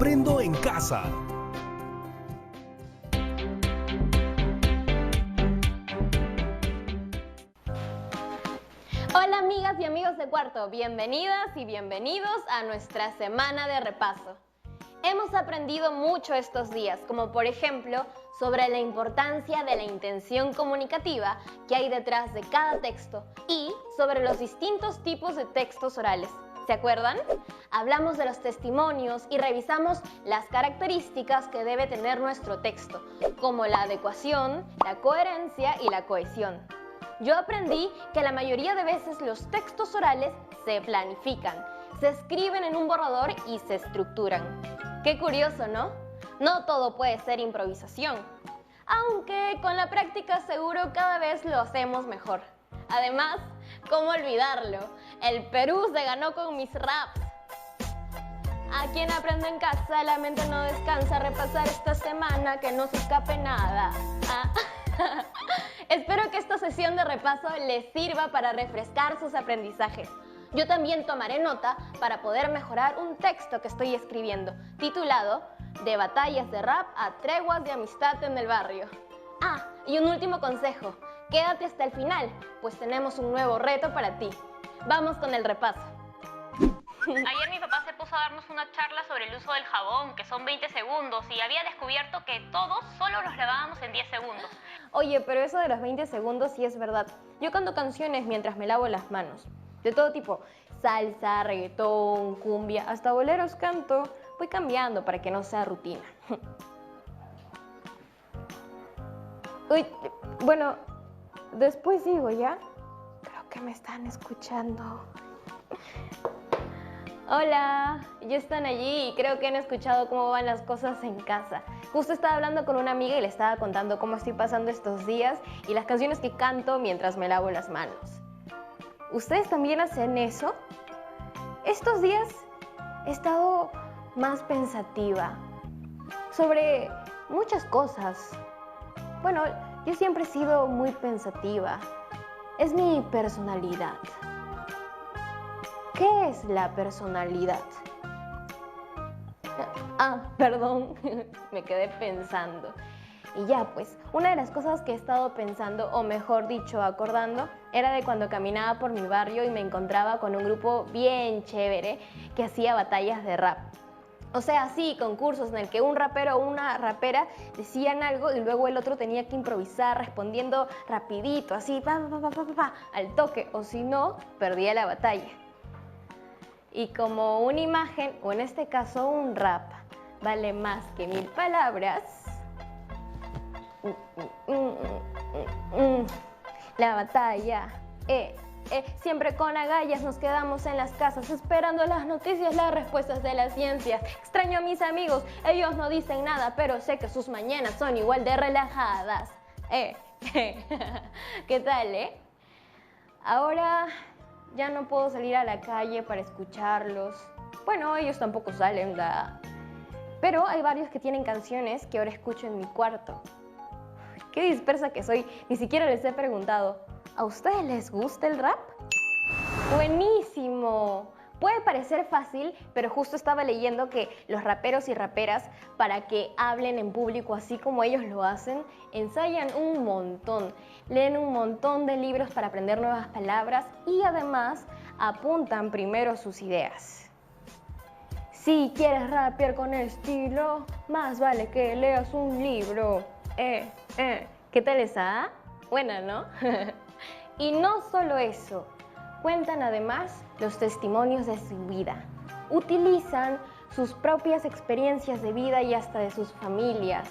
Aprendo en casa. Hola amigas y amigos de cuarto, bienvenidas y bienvenidos a nuestra semana de repaso. Hemos aprendido mucho estos días, como por ejemplo sobre la importancia de la intención comunicativa que hay detrás de cada texto y sobre los distintos tipos de textos orales. ¿Se acuerdan? Hablamos de los testimonios y revisamos las características que debe tener nuestro texto, como la adecuación, la coherencia y la cohesión. Yo aprendí que la mayoría de veces los textos orales se planifican, se escriben en un borrador y se estructuran. Qué curioso, ¿no? No todo puede ser improvisación, aunque con la práctica seguro cada vez lo hacemos mejor. Además, ¿cómo olvidarlo? El Perú se ganó con mis raps. Aquí en Aprende en Casa la mente no descansa, repasar esta semana que no se escape nada. Espero que esta sesión de repaso les sirva para refrescar sus aprendizajes. Yo también tomaré nota para poder mejorar un texto que estoy escribiendo, titulado De batallas de rap a treguas de amistad en el barrio. Y un último consejo, quédate hasta el final, pues tenemos un nuevo reto para ti. Vamos con el repaso. Ayer mi papá se puso a darnos una charla sobre el uso del jabón, que son 20 segundos, y había descubierto que todos solo nos lavábamos en 10 segundos. Oye, pero eso de los 20 segundos sí es verdad. Yo canto canciones mientras me lavo las manos. De todo tipo, salsa, reggaetón, cumbia, hasta boleros canto. Voy cambiando para que no sea rutina. Uy, bueno, después digo, ¿ya? Creo que me están escuchando. Hola, ya están allí y creo que han escuchado cómo van las cosas en casa. Justo estaba hablando con una amiga y le estaba contando cómo estoy pasando estos días y las canciones que canto mientras me lavo las manos. ¿Ustedes también hacen eso? Estos días he estado más pensativa sobre muchas cosas. Bueno, yo siempre he sido muy pensativa. Es mi personalidad. ¿Qué es la personalidad? Perdón, me quedé pensando. Y ya, pues, una de las cosas que he estado pensando, o mejor dicho, acordando, era de cuando caminaba por mi barrio y me encontraba con un grupo bien chévere que hacía batallas de rap. O sea, sí, concursos en el que un rapero o una rapera decían algo y luego el otro tenía que improvisar respondiendo rapidito, así, al toque, o si no, perdía la batalla. Y como una imagen, o en este caso un rap, vale más que 1000 palabras, la batalla, siempre con agallas nos quedamos en las casas esperando las noticias, las respuestas de la ciencia. Extraño a mis amigos, ellos no dicen nada, pero sé que sus mañanas son igual de relajadas. ¿Qué tal, Ahora ya no puedo salir a la calle para escucharlos. Bueno, ellos tampoco salen, pero hay varios que tienen canciones que ahora escucho en mi cuarto. Qué dispersa que soy, ni siquiera les he preguntado. ¿A ustedes les gusta el rap? ¡Buenísimo! Puede parecer fácil, pero justo estaba leyendo que los raperos y raperas, para que hablen en público así como ellos lo hacen, ensayan un montón, leen un montón de libros para aprender nuevas palabras y además apuntan primero sus ideas. Si quieres rapear con estilo, más vale que leas un libro. ¿Qué tal esa? Buena, ¿no? Y no solo eso, cuentan además los testimonios de su vida. Utilizan sus propias experiencias de vida y hasta de sus familias.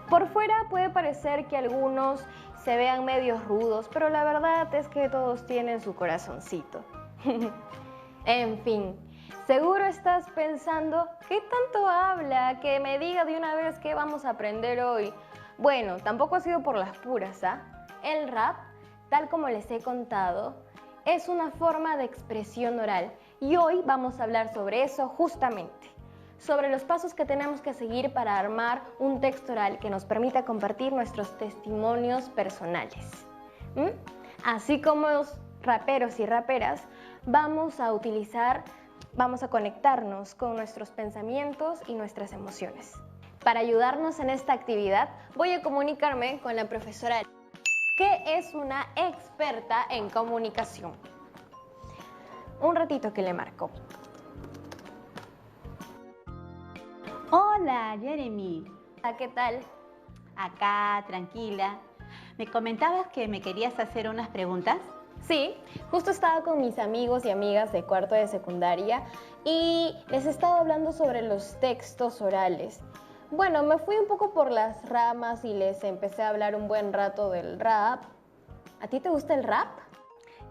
Por fuera puede parecer que algunos se vean medios rudos, pero la verdad es que todos tienen su corazoncito. En fin, seguro estás pensando, ¿qué tanto habla? Que me diga de una vez qué vamos a aprender hoy. Bueno, tampoco ha sido por las puras, El rap, tal como les he contado, es una forma de expresión oral y hoy vamos a hablar sobre eso justamente, sobre los pasos que tenemos que seguir para armar un texto oral que nos permita compartir nuestros testimonios personales. Así como los raperos y raperas, vamos a utilizar Vamos a conectarnos con nuestros pensamientos y nuestras emociones. Para ayudarnos en esta actividad, voy a comunicarme con la profesora, que es una experta en comunicación. Un ratito que le marco. Hola, Jeremy. ¿Qué tal? Acá, tranquila. ¿Me comentabas que me querías hacer unas preguntas? Sí, justo estaba con mis amigos y amigas de cuarto de secundaria y les estaba hablando sobre los textos orales. Bueno, me fui un poco por las ramas y les empecé a hablar un buen rato del rap. ¿A ti te gusta el rap?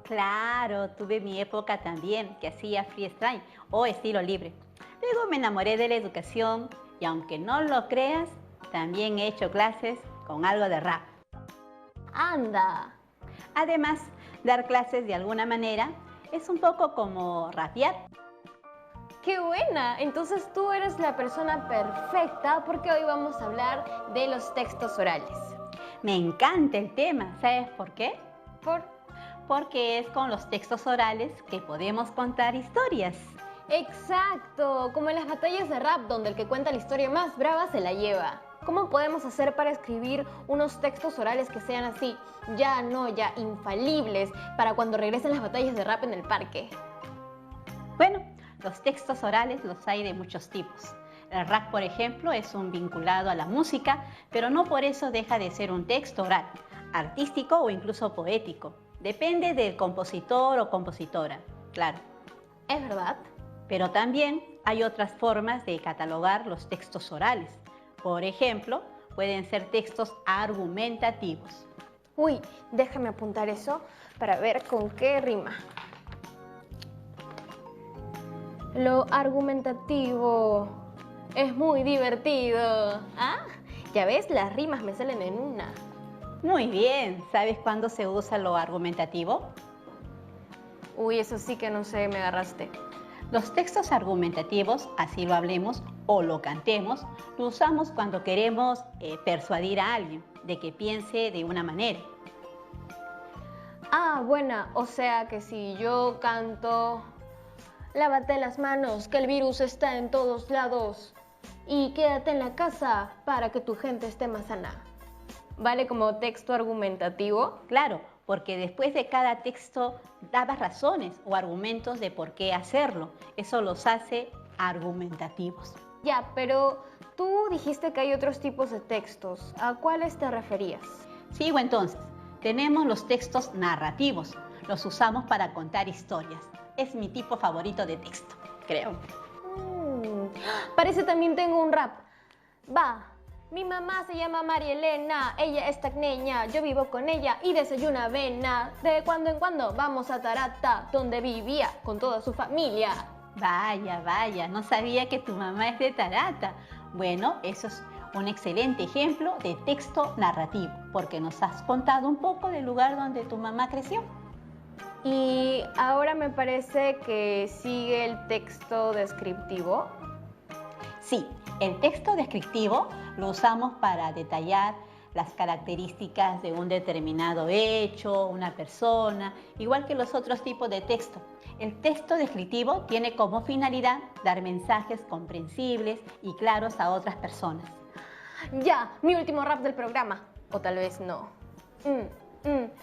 Claro, tuve mi época también, que hacía freestyle o estilo libre. Luego me enamoré de la educación y aunque no lo creas, también he hecho clases con algo de rap. ¡Anda! Además, dar clases de alguna manera es un poco como rapear. ¡Qué buena! Entonces tú eres la persona perfecta porque hoy vamos a hablar de los textos orales. Me encanta el tema, ¿sabes por qué? Porque es con los textos orales que podemos contar historias. ¡Exacto! Como en las batallas de rap donde el que cuenta la historia más brava se la lleva. ¿Cómo podemos hacer para escribir unos textos orales que sean así, ya infalibles, para cuando regresen las batallas de rap en el parque? Bueno, los textos orales los hay de muchos tipos. El rap, por ejemplo, es un vinculado a la música, pero no por eso deja de ser un texto oral, artístico o incluso poético. Depende del compositor o compositora, claro. ¿Es verdad? Pero también hay otras formas de catalogar los textos orales. Por ejemplo, pueden ser textos argumentativos. Uy, déjame apuntar eso para ver con qué rima. Lo argumentativo es muy divertido. ¿Ah? Ya ves, las rimas me salen en una. Muy bien, ¿sabes cuándo se usa lo argumentativo? Uy, eso sí que no sé, me agarraste. Los textos argumentativos, así lo hablemos o lo cantemos, lo usamos cuando queremos persuadir a alguien de que piense de una manera. Ah, buena, o sea que si yo canto, lávate las manos, que el virus está en todos lados y quédate en la casa para que tu gente esté más sana. ¿Vale como texto argumentativo? Claro, porque después de cada texto dabas razones o argumentos de por qué hacerlo. Eso los hace argumentativos. Ya, pero tú dijiste que hay otros tipos de textos. ¿A cuáles te referías? Sigo entonces. Tenemos los textos narrativos. Los usamos para contar historias. Es mi tipo favorito de texto, creo. Parece también tengo un rap. Va. Mi mamá se llama María Elena, ella es tacneña, yo vivo con ella y desayuna avena. De cuando en cuando vamos a Tarata, donde vivía con toda su familia. Vaya, vaya, no sabía que tu mamá es de Tarata. Bueno, eso es un excelente ejemplo de texto narrativo, porque nos has contado un poco del lugar donde tu mamá creció. Y ahora me parece que sigue el texto descriptivo. Sí, el texto descriptivo lo usamos para detallar las características de un determinado hecho, una persona, igual que los otros tipos de texto. El texto descriptivo tiene como finalidad dar mensajes comprensibles y claros a otras personas. Ya, mi último rap del programa. O tal vez no.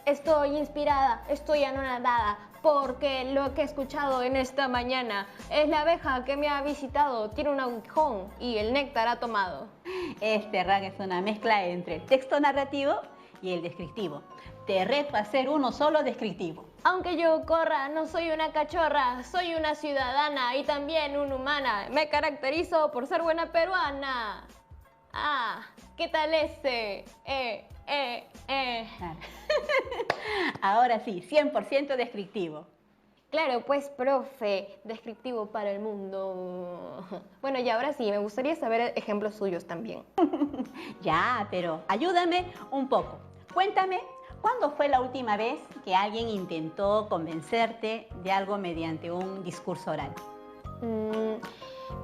Estoy inspirada, estoy anonadada, porque lo que he escuchado en esta mañana es la abeja que me ha visitado, tiene un aguijón y el néctar ha tomado. Este rap es una mezcla entre el texto narrativo y el descriptivo. Te reto a hacer uno solo descriptivo. Aunque yo corra, no soy una cachorra, soy una ciudadana y también una humana. Me caracterizo por ser buena peruana. Ah, ¿qué tal ese? Claro. Ahora sí, 100% descriptivo. Claro, pues, profe, descriptivo para el mundo. Bueno, y ahora sí, me gustaría saber ejemplos suyos también. Ya, pero ayúdame un poco. Cuéntame, ¿cuándo fue la última vez que alguien intentó convencerte de algo mediante un discurso oral?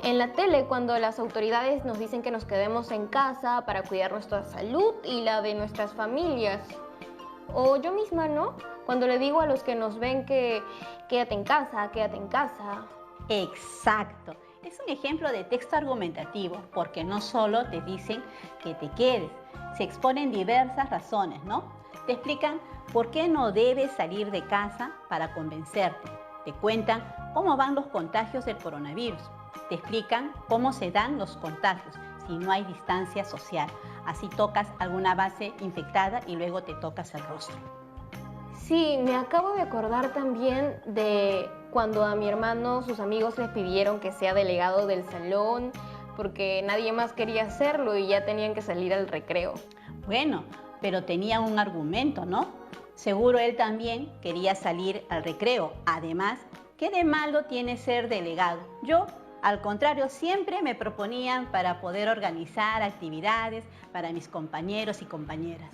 En la tele, cuando las autoridades nos dicen que nos quedemos en casa para cuidar nuestra salud y la de nuestras familias. O yo misma, ¿no? Cuando le digo a los que nos ven que quédate en casa, quédate en casa. Exacto. Es un ejemplo de texto argumentativo porque no solo te dicen que te quedes, se exponen diversas razones, ¿no? Te explican por qué no debes salir de casa para convencerte. Te cuentan cómo van los contagios del coronavirus. Te explican cómo se dan los contagios si no hay distancia social. Así tocas alguna base infectada y luego te tocas el rostro. Sí, me acabo de acordar también de cuando a mi hermano sus amigos les pidieron que sea delegado del salón porque nadie más quería hacerlo y ya tenían que salir al recreo. Bueno, pero tenía un argumento, ¿no? Seguro él también quería salir al recreo. Además, ¿qué de malo tiene ser delegado? Yo, al contrario, siempre me proponían para poder organizar actividades para mis compañeros y compañeras.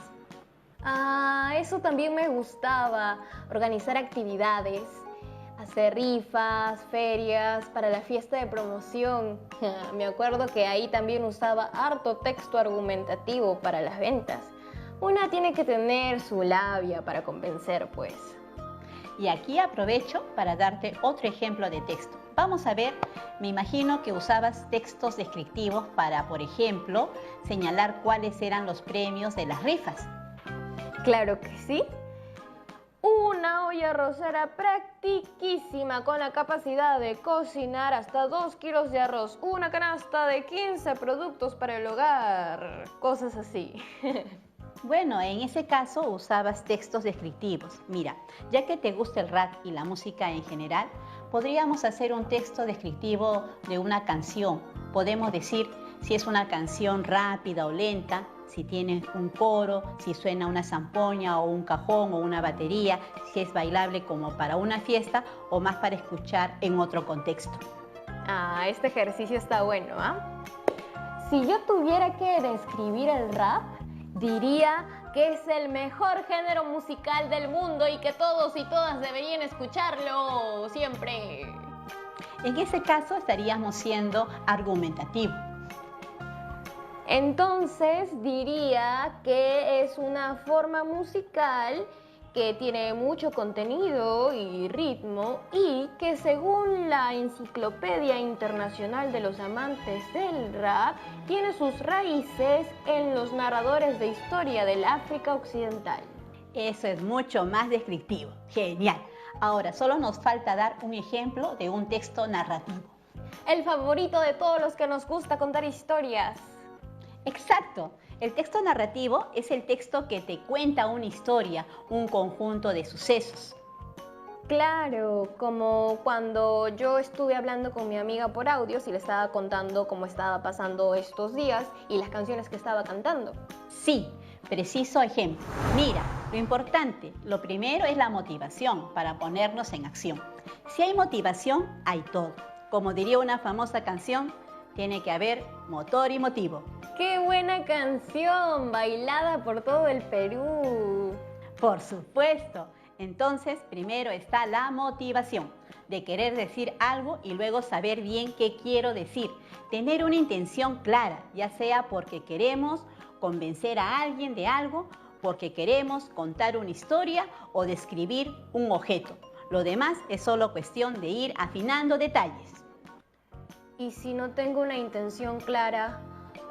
Ah, eso también me gustaba, organizar actividades, hacer rifas, ferias para la fiesta de promoción. Me acuerdo que ahí también usaba harto texto argumentativo para las ventas. Una tiene que tener su labia para convencer, pues. Y aquí aprovecho para darte otro ejemplo de texto. Vamos a ver, me imagino que usabas textos descriptivos para, por ejemplo, señalar cuáles eran los premios de las rifas. Claro que sí. Una olla arrocera practiquísima con la capacidad de cocinar hasta 2 kilos de arroz, una canasta de 15 productos para el hogar, cosas así. Bueno, en ese caso usabas textos descriptivos. Mira, ya que te gusta el rap y la música en general, podríamos hacer un texto descriptivo de una canción. Podemos decir si es una canción rápida o lenta, si tiene un coro, si suena una zampoña o un cajón o una batería, si es bailable como para una fiesta o más para escuchar en otro contexto. Ah, este ejercicio está bueno, ¿ah? Si yo tuviera que describir el rap, diría que es el mejor género musical del mundo y que todos y todas deberían escucharlo siempre. En ese caso estaríamos siendo argumentativos. Entonces diría que es una forma musical que tiene mucho contenido y ritmo y que según la Enciclopedia Internacional de los Amantes del Rap tiene sus raíces en los narradores de historia del África Occidental. Eso es mucho más descriptivo. Genial. Ahora solo nos falta dar un ejemplo de un texto narrativo. El favorito de todos los que nos gusta contar historias. Exacto. El texto narrativo es el texto que te cuenta una historia, un conjunto de sucesos. Claro, como cuando yo estuve hablando con mi amiga por audios y le estaba contando cómo estaba pasando estos días y las canciones que estaba cantando. Sí, preciso ejemplo. Mira, lo importante, lo primero es la motivación para ponernos en acción. Si hay motivación, hay todo. Como diría una famosa canción, tiene que haber motor y motivo. ¡Qué buena canción! Bailada por todo el Perú. Por supuesto. Entonces, primero está la motivación de querer decir algo y luego saber bien qué quiero decir. Tener una intención clara, ya sea porque queremos convencer a alguien de algo, porque queremos contar una historia o describir un objeto. Lo demás es solo cuestión de ir afinando detalles. ¿Y si no tengo una intención clara?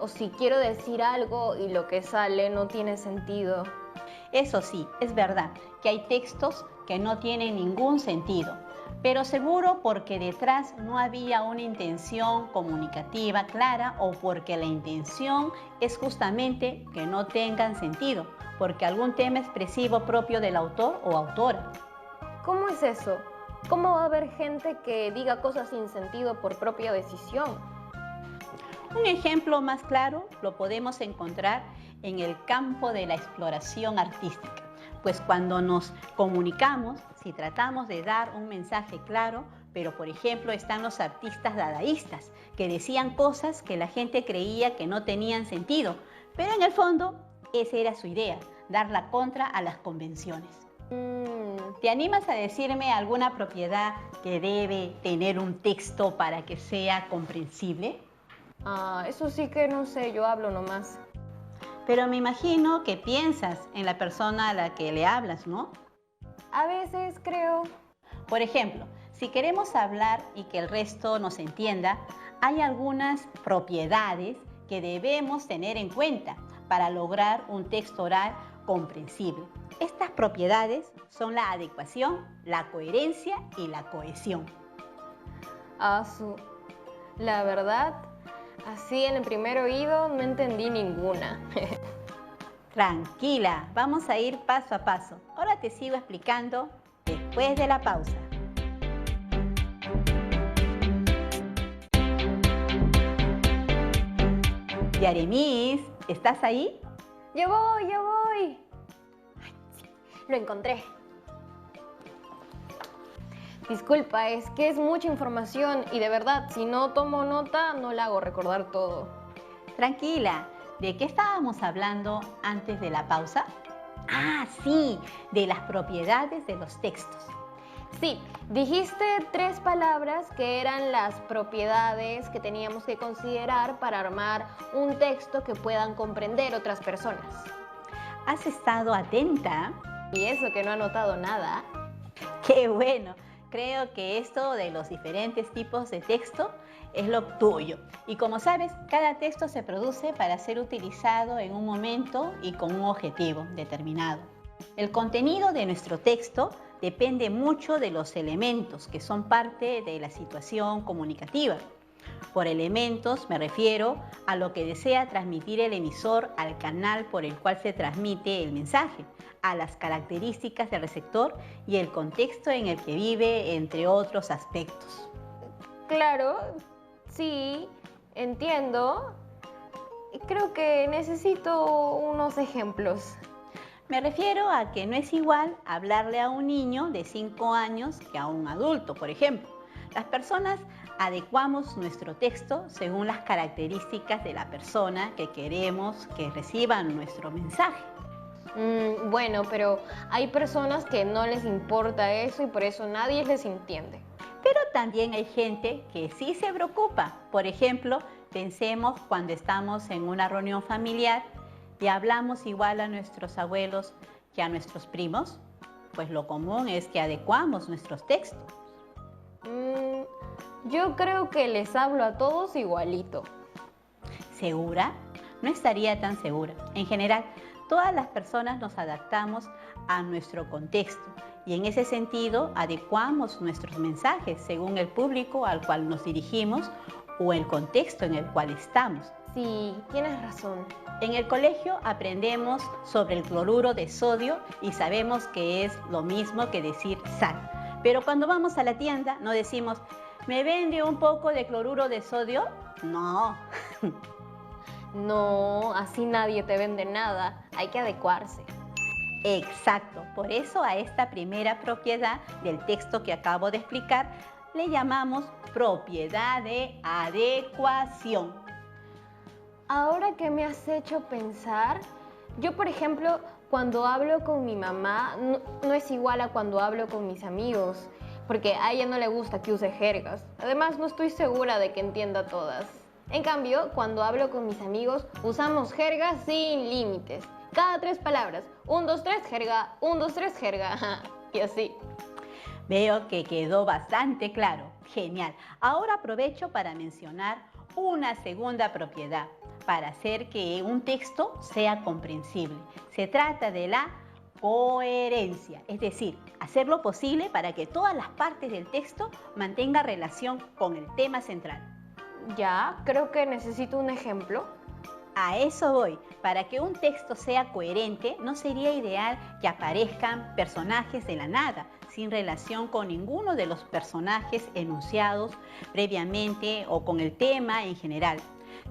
¿O si quiero decir algo y lo que sale no tiene sentido? Eso sí, es verdad que hay textos que no tienen ningún sentido, pero seguro porque detrás no había una intención comunicativa clara o porque la intención es justamente que no tengan sentido, porque algún tema expresivo propio del autor o autora. ¿Cómo es eso? ¿Cómo va a haber gente que diga cosas sin sentido por propia decisión? Un ejemplo más claro lo podemos encontrar en el campo de la exploración artística, pues cuando nos comunicamos, si tratamos de dar un mensaje claro, pero por ejemplo están los artistas dadaístas que decían cosas que la gente creía que no tenían sentido, pero en el fondo esa era su idea, dar la contra a las convenciones. ¿Te animas a decirme alguna propiedad que debe tener un texto para que sea comprensible? Ah, eso sí que no sé, yo hablo nomás. Pero me imagino que piensas en la persona a la que le hablas, ¿no? A veces creo. Por ejemplo, Si queremos hablar y que el resto nos entienda, hay algunas propiedades que debemos tener en cuenta para lograr un texto oral comprensible. Estas propiedades son la adecuación, la coherencia y la cohesión. La verdad, así en el primer oído no entendí ninguna. Tranquila, vamos a ir paso a paso. Ahora te sigo explicando después de la pausa. Yaremis, ¿estás ahí? ¡Ya voy, ya voy! Ay, sí, lo encontré. Disculpa, es que es mucha información y de verdad, si no tomo nota, no la hago recordar todo. Tranquila, ¿de qué estábamos hablando antes de la pausa? Ah, sí, de las propiedades de los textos. Sí, dijiste 3 palabras que eran las propiedades que teníamos que considerar para armar un texto que puedan comprender otras personas. ¿Has estado atenta? Y eso que no he anotado nada. ¡Qué bueno! Creo que esto de los diferentes tipos de texto es lo tuyo. Y como sabes, cada texto se produce para ser utilizado en un momento y con un objetivo determinado. El contenido de nuestro texto depende mucho de los elementos que son parte de la situación comunicativa. Por elementos me refiero a lo que desea transmitir el emisor al canal por el cual se transmite el mensaje, a las características del receptor y el contexto en el que vive, entre otros aspectos. Claro, sí, entiendo. Creo que necesito unos ejemplos. Me refiero a que no es igual hablarle a un niño de 5 años que a un adulto, por ejemplo. Las personas adecuamos nuestro texto según las características de la persona que queremos que reciban nuestro mensaje. Bueno, pero hay personas que no les importa eso y por eso nadie les entiende. Pero también hay gente que sí se preocupa. Por ejemplo, pensemos cuando estamos en una reunión familiar y hablamos igual a nuestros abuelos que a nuestros primos, pues lo común es que adecuamos nuestros textos. Yo creo que les hablo a todos igualito. ¿Segura? No estaría tan segura. En general, todas las personas nos adaptamos a nuestro contexto y en ese sentido adecuamos nuestros mensajes según el público al cual nos dirigimos o el contexto en el cual estamos. Sí, tienes razón. En el colegio aprendemos sobre el cloruro de sodio y sabemos que es lo mismo que decir sal. Pero cuando vamos a la tienda no decimos, ¿me vende un poco de cloruro de sodio? No. No, así nadie te vende nada. Hay que adecuarse. Exacto. Por eso a esta primera propiedad del texto que acabo de explicar le llamamos propiedad de adecuación. Ahora que me has hecho pensar, yo por ejemplo, cuando hablo con mi mamá, no es igual a cuando hablo con mis amigos, porque a ella no le gusta que use jergas. Además, no estoy segura de que entienda todas. En cambio, cuando hablo con mis amigos, usamos jergas sin límites. Cada 3 palabras, 1, 2, 3, jerga, 1, 2, 3, jerga, y así. Veo que quedó bastante claro. Genial. Ahora aprovecho para mencionar una segunda propiedad para hacer que un texto sea comprensible. Se trata de la coherencia, es decir, hacer lo posible para que todas las partes del texto mantengan relación con el tema central. Ya, creo que necesito un ejemplo. A eso voy. Para que un texto sea coherente, no sería ideal que aparezcan personajes de la nada, sin relación con ninguno de los personajes enunciados previamente o con el tema en general.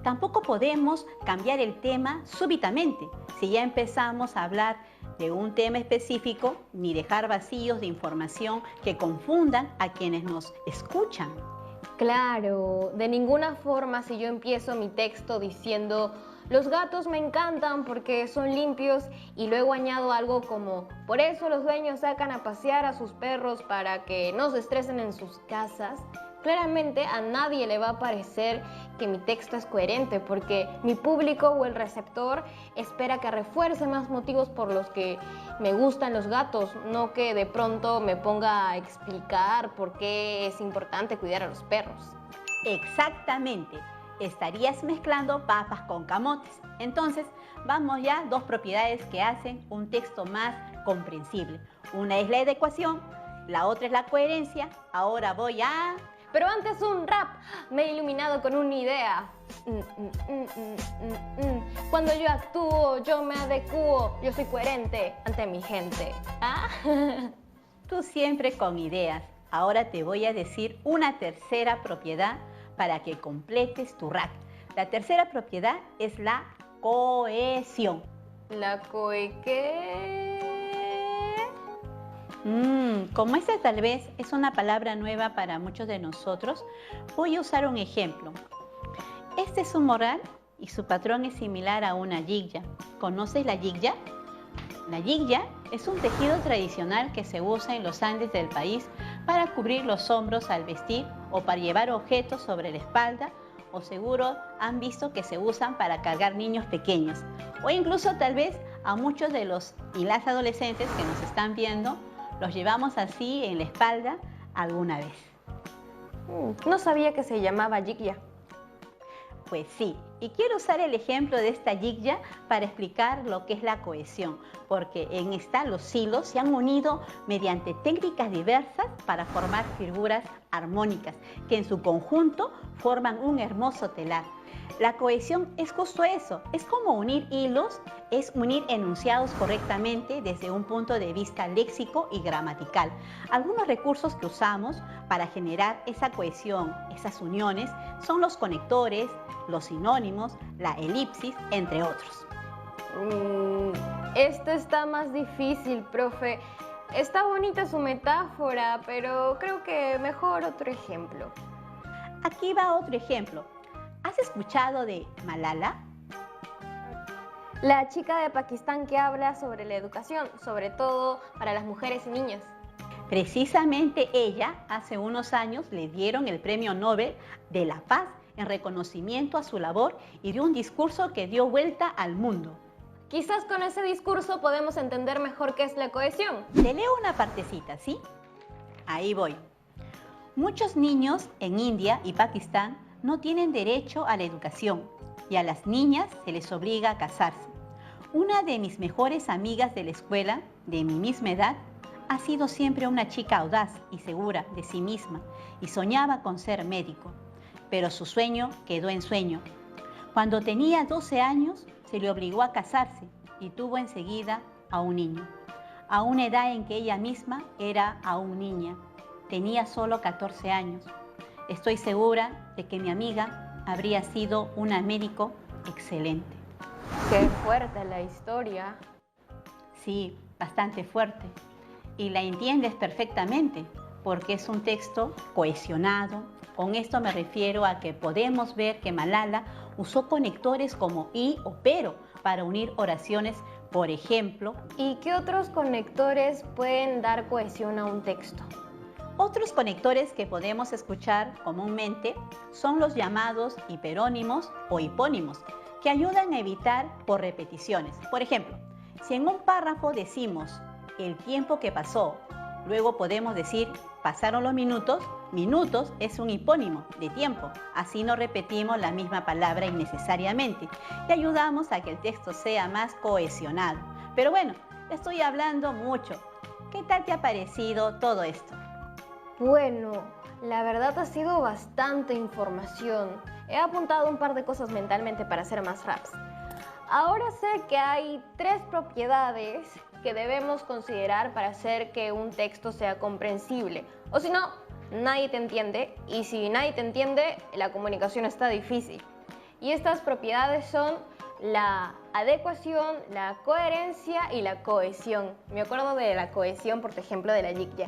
Tampoco podemos cambiar el tema súbitamente, si ya empezamos a hablar de un tema específico, ni dejar vacíos de información que confundan a quienes nos escuchan. Claro, de ninguna forma si yo empiezo mi texto diciendo los gatos me encantan porque son limpios y luego añado algo como por eso los dueños sacan a pasear a sus perros para que no se estresen en sus casas, Claramente a nadie le va a parecer que mi texto es coherente porque mi público o el receptor espera que refuerce más motivos por los que me gustan los gatos, no que de pronto me ponga a explicar por qué es importante cuidar a los perros. Exactamente. Estarías mezclando papas con camotes. Entonces, vamos ya, 2 propiedades que hacen un texto más comprensible. Una es la adecuación, la otra es la coherencia. Ahora voy a... Pero antes un rap, me he iluminado con una idea. Cuando yo actúo, yo me adecuo, yo soy coherente ante mi gente. ¿Ah? Tú siempre con ideas. Ahora te voy a decir una tercera propiedad para que completes tu rap. La tercera propiedad es la cohesión. ¿La ¿qué? Como esta tal vez es una palabra nueva para muchos de nosotros, voy a usar un ejemplo. Este es un morral y su patrón es similar a una yigya. ¿Conoces la yigya? La yigya es un tejido tradicional que se usa en los Andes del país para cubrir los hombros al vestir o para llevar objetos sobre la espalda, o seguro han visto que se usan para cargar niños pequeños, o incluso tal vez a muchos de los y las adolescentes que nos están viendo los llevamos así en la espalda alguna vez. No sabía que se llamaba yigya. Pues sí, y quiero usar el ejemplo de esta yigya para explicar lo que es la cohesión, porque en esta los hilos se han unido mediante técnicas diversas para formar figuras armónicas, que en su conjunto forman un hermoso telar. La cohesión es justo eso, es como unir hilos, es unir enunciados correctamente desde un punto de vista léxico y gramatical. Algunos recursos que usamos para generar esa cohesión, esas uniones, son los conectores, los sinónimos, la elipsis, entre otros. Esto está más difícil, profe. Está bonita su metáfora, pero creo que mejor otro ejemplo. Aquí va otro ejemplo. ¿Has escuchado de Malala? La chica de Pakistán que habla sobre la educación, sobre todo para las mujeres y niñas. Precisamente ella, hace unos años, le dieron el Premio Nobel de la Paz en reconocimiento a su labor y de un discurso que dio vuelta al mundo. Quizás con ese discurso podemos entender mejor qué es la cohesión. Te leo una partecita, ¿sí? Ahí voy. Muchos niños en India y Pakistán no tienen derecho a la educación y a las niñas se les obliga a casarse. Una de mis mejores amigas de la escuela, de mi misma edad, ha sido siempre una chica audaz y segura de sí misma y soñaba con ser médico, pero su sueño quedó en sueño. Cuando tenía 12 años se le obligó a casarse y tuvo enseguida a un niño, a una edad en que ella misma era aún niña. Tenía solo 14 años. Estoy segura de que mi amiga habría sido una médico excelente. Qué fuerte la historia. Sí, bastante fuerte. Y la entiendes perfectamente, porque es un texto cohesionado. Con esto me refiero a que podemos ver que Malala usó conectores como y o pero para unir oraciones, por ejemplo. ¿Y qué otros conectores pueden dar cohesión a un texto? Otros conectores que podemos escuchar comúnmente son los llamados hiperónimos o hipónimos, que ayudan a evitar por repeticiones. Por ejemplo, si en un párrafo decimos el tiempo que pasó, luego podemos decir pasaron los minutos, minutos es un hipónimo de tiempo. Así no repetimos la misma palabra innecesariamente y ayudamos a que el texto sea más cohesionado. Pero bueno, estoy hablando mucho. ¿Qué tal te ha parecido todo esto? Bueno, la verdad ha sido bastante información. He apuntado un par de cosas mentalmente para hacer más raps. Ahora sé que hay 3 propiedades que debemos considerar para hacer que un texto sea comprensible. O si no, nadie te entiende. Y si nadie te entiende, la comunicación está difícil. Y estas propiedades son la adecuación, la coherencia y la cohesión. Me acuerdo de la cohesión, por ejemplo, de la yigya.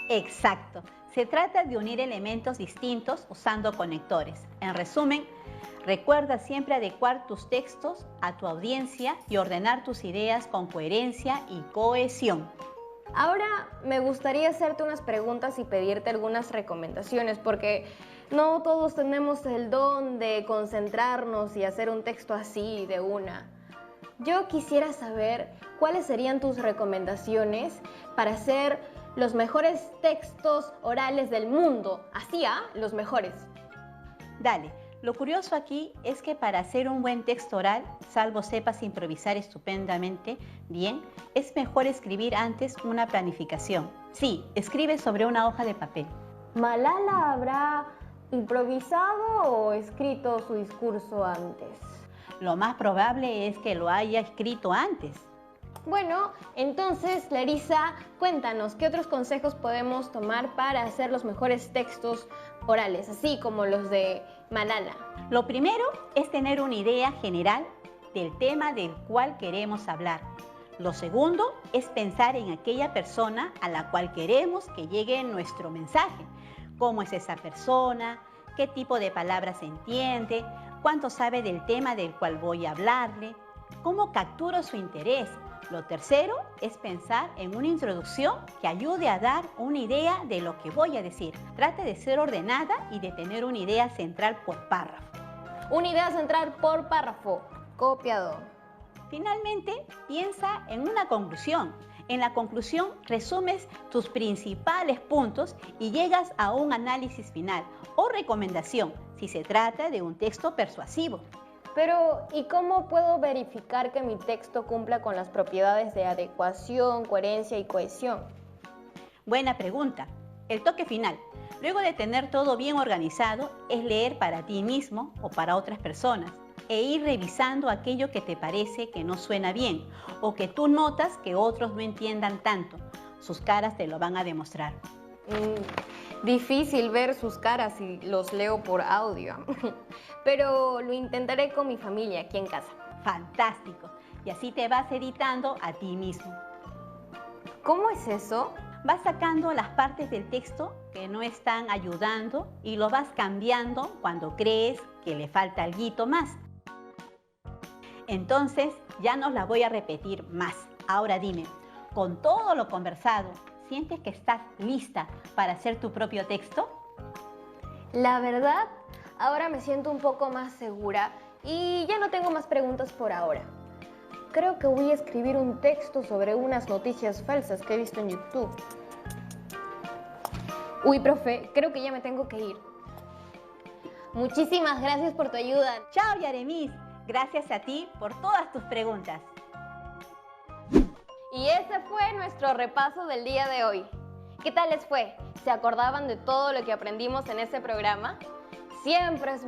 Exacto. Se trata de unir elementos distintos usando conectores. En resumen, recuerda siempre adecuar tus textos a tu audiencia y ordenar tus ideas con coherencia y cohesión. Ahora me gustaría hacerte unas preguntas y pedirte algunas recomendaciones, porque no todos tenemos el don de concentrarnos y hacer un texto así de una. Yo quisiera saber cuáles serían tus recomendaciones para hacer los mejores textos orales del mundo. Así, los mejores. Dale, lo curioso aquí es que para hacer un buen texto oral, salvo sepas improvisar estupendamente bien, es mejor escribir antes una planificación. Sí, escribe sobre una hoja de papel. ¿Malala habrá improvisado o escrito su discurso antes? Lo más probable es que lo haya escrito antes. Bueno, entonces, Larissa, cuéntanos, ¿qué otros consejos podemos tomar para hacer los mejores textos orales, así como los de Malala? Lo primero es tener una idea general del tema del cual queremos hablar. Lo segundo es pensar en aquella persona a la cual queremos que llegue nuestro mensaje. ¿Cómo es esa persona? ¿Qué tipo de palabras entiende? ¿Cuánto sabe del tema del cual voy a hablarle? ¿Cómo capturo su interés? Lo tercero es pensar en una introducción que ayude a dar una idea de lo que voy a decir. Trate de ser ordenada y de tener una idea central por párrafo. Una idea central por párrafo. Copiado. Finalmente, piensa en una conclusión. En la conclusión resumes tus principales puntos y llegas a un análisis final o recomendación si se trata de un texto persuasivo. Pero, ¿y cómo puedo verificar que mi texto cumpla con las propiedades de adecuación, coherencia y cohesión? Buena pregunta. El toque final, luego de tener todo bien organizado, es leer para ti mismo o para otras personas e ir revisando aquello que te parece que no suena bien o que tú notas que otros no entiendan tanto. Sus caras te lo van a demostrar. Difícil ver sus caras si los leo por audio, pero lo intentaré con mi familia aquí en casa. Fantástico. Y así te vas editando a ti mismo. ¿Cómo es eso? Vas sacando las partes del texto que no están ayudando y lo vas cambiando cuando crees que le falta algo más. Entonces, ya no las voy a repetir más. Ahora dime, con todo lo conversado, ¿sientes que estás lista para hacer tu propio texto? La verdad, ahora me siento un poco más segura y ya no tengo más preguntas por ahora. Creo que voy a escribir un texto sobre unas noticias falsas que he visto en YouTube. Uy, profe, creo que ya me tengo que ir. Muchísimas gracias por tu ayuda. Chao, Yaremis. Gracias a ti por todas tus preguntas. Y ese fue nuestro repaso del día de hoy. ¿Qué tal les fue? ¿Se acordaban de todo lo que aprendimos en este programa? Siempre es